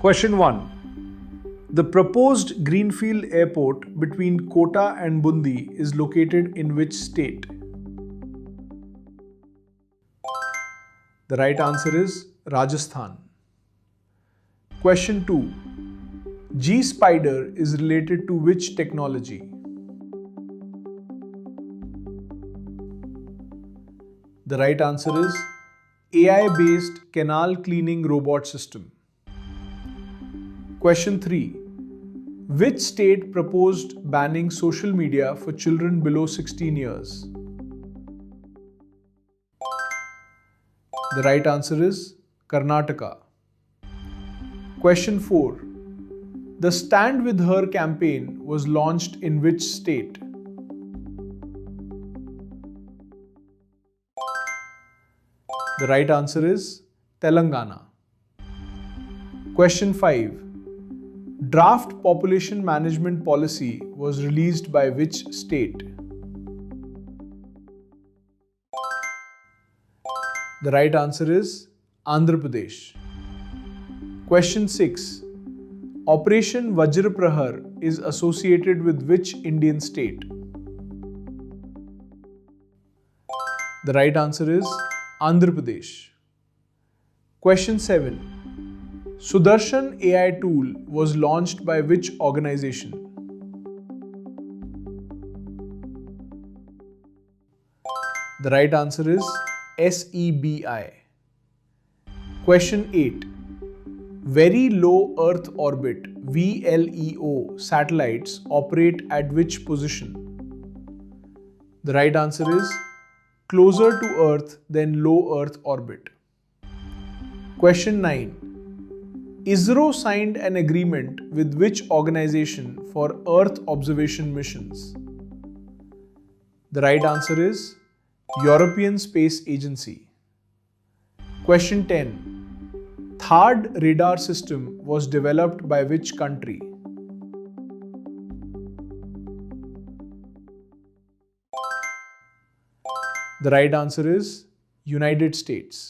Question 1. The proposed Greenfield airport between Kota and Bundi is located in which state? The right answer is Rajasthan. Question 2. G-Spider is related to which technology? The right answer is AI-based canal cleaning robot system. Question 3. Which state proposed banning social media for children below 16 years? The right answer is Karnataka. Question 4. The Stand With Her campaign was launched in which state? The right answer is Telangana. Question 5. Draft Population Management Policy was released by which state? The right answer is Andhra Pradesh. Question 6. Operation Vajra Prahar is associated with which Indian state? The right answer is Andhra Pradesh. Question 7. Sudarshan AI tool was launched by which organization? The right answer is SEBI. Question 8. Very Low Earth Orbit (VLEO) satellites operate at which position? The right answer is closer to Earth than low Earth orbit. Question 9. ISRO signed an agreement with which organization for Earth observation missions? The right answer is European Space Agency. Question 10. THAAD radar system was developed by which country? The right answer is United States.